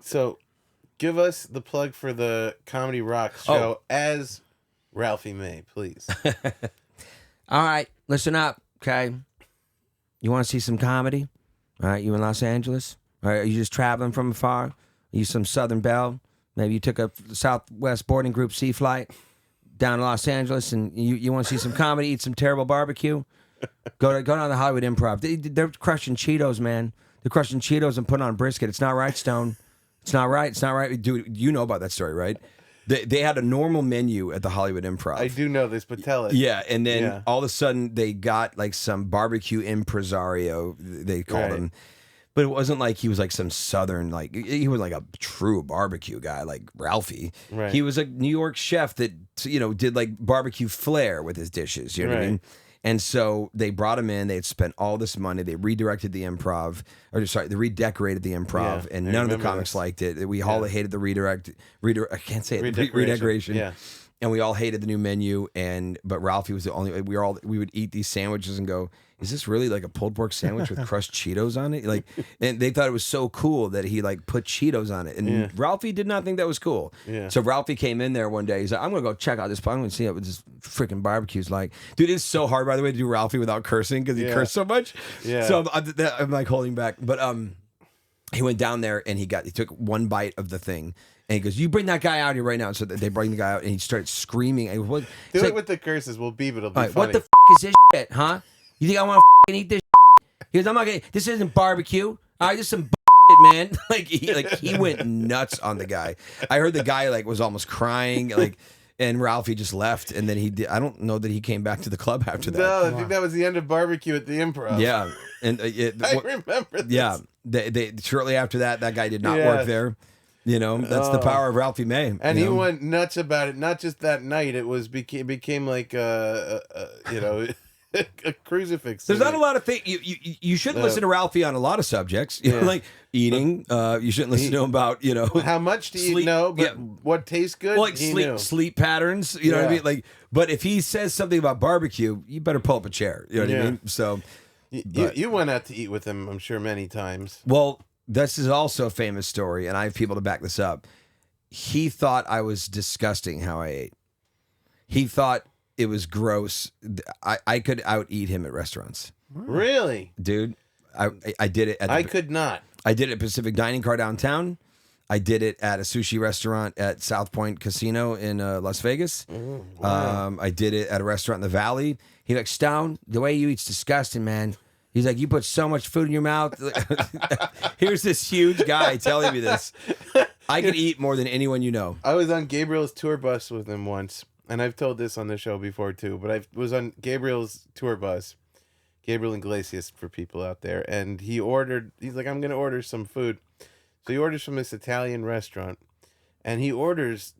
So, give us the plug for the Comedy Rock show as Ralphie May, please. All right, listen up, okay? You want to see some comedy? All right, you in Los Angeles? All right, are you just traveling from afar? Are you some Southern Belle? Maybe you took a Southwest boarding group sea flight down to Los Angeles and you want to see some comedy, eat some terrible barbecue? Go down to the Hollywood Improv. They're crushing Cheetos, man. They're crushing Cheetos and putting on brisket. It's not right, Stone. It's not right. It's not right. Dude, you know about that story, right? They had a normal menu at the Hollywood Improv. I do know this, but tell it. Yeah, and then all of a sudden they got like some barbecue impresario, they called him. But it wasn't like he was like some Southern, like he was like a true barbecue guy, like Ralphie. Right. He was a New York chef that, did like barbecue flair with his dishes. You know what I mean? And so they brought him in. They had spent all this money. They redirected the improv, they redecorated the improv, and none of the comics liked it. We all hated the I can't say it. Redecoration. Yeah. And we all hated the new menu. But Ralphie was the only. We would eat these sandwiches and go, "Is this really like a pulled pork sandwich with crushed Cheetos on it?" Like, and they thought it was so cool that he like put Cheetos on it. And Ralphie did not think that was cool. Yeah. So Ralphie came in there one day. He's like, "I'm gonna go check out this. I'm gonna see what this freaking barbecue's like." Dude, it's so hard, by the way, to do Ralphie without cursing because he cursed so much. Yeah. So I'm like holding back. But he went down there and he took one bite of the thing. And he goes, "You bring that guy out here right now." So they bring the guy out, and he starts screaming. And Do it with the curses. We'll beep it. It'll be funny. What the is this shit, huh? You think I want to eat this shit? He goes, "I'm not gonna. This isn't barbecue. All right, this is some shit, man." He went nuts on the guy. I heard the guy was almost crying, and Ralphie just left. And then I don't know that he came back to the club after that. No, I think that was the end of barbecue at the Improv. Yeah, and I remember this. Yeah, they shortly after that guy did not work there. That's the power of Ralphie May. And he went nuts about it. Not just that night. It became like a crucifix. There's not a lot of things. You shouldn't listen to Ralphie on a lot of subjects. Like eating. You shouldn't listen to him about how much to eat. No, but what tastes good. Well, like sleep patterns. You know what I mean? Like, but if he says something about barbecue, you better pull up a chair. You know what I mean? So you went out to eat with him, I'm sure, many times. Well, this is also a famous story, and I have people to back this up. He thought I was disgusting how I ate. He thought it was gross. I could out eat him at restaurants. Really? Dude, I did it. I could not. I did it at Pacific Dining Car downtown. I did it at a sushi restaurant at South Point Casino in Las Vegas. Wow. I did it at a restaurant in the Valley. He's like, "Stone, the way you eat's disgusting, man." He's like, "You put so much food in your mouth." Here's this huge guy telling me this. I could eat more than anyone you know. I was on Gabriel's tour bus with him once, and I've told this on the show before too, but I was on Gabriel's tour bus, Gabriel Iglesias for people out there, and he's like, "I'm going to order some food." So he orders from this Italian restaurant, and he orders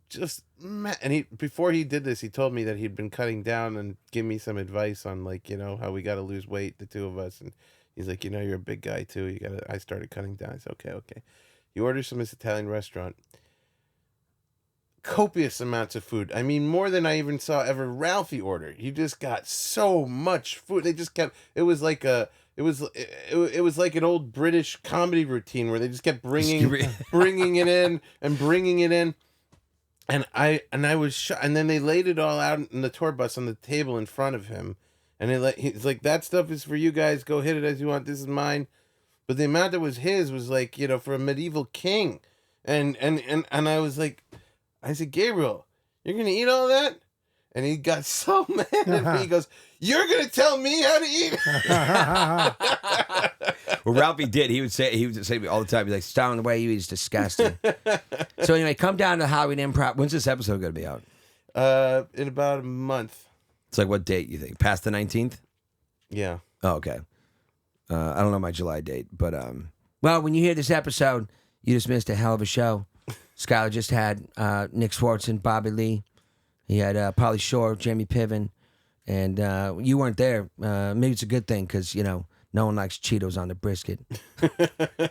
before he did this, he told me that he'd been cutting down and give me some advice on how we got to lose weight, the two of us. And he's like, "You're a big guy too. I started cutting down." I said, okay. He orders from this Italian restaurant. Copious amounts of food. I mean, more than I even saw ever Ralphie order. He just got so much food. They just kept, it was like an old British comedy routine where they just kept bringing it in and bringing it in. And I was shocked. And then they laid it all out in the tour bus on the table in front of him. And he's like, "That stuff is for you guys. Go hit it as you want. This is mine." But the amount that was his was like, for a medieval king. And I was like, I said, "Gabriel, you're going to eat all that?" And he got so mad at me. He goes, "You're going to tell me how to eat?" Well, Ralphie did. He would say to me all the time, he's like, "Stone, the way you eat is disgusting." So anyway, come down to Hollywood Improv. When's this episode going to be out? In about a month. It's like, what date you think? Past the 19th? Yeah. Oh, okay. I don't know my July date, but well, when you hear this episode, you just missed a hell of a show. Skylar just had Nick Swartzen, Bobby Lee. He had Pauly Shore, Jamie Piven, and you weren't there. Maybe it's a good thing because no one likes Cheetos on the brisket.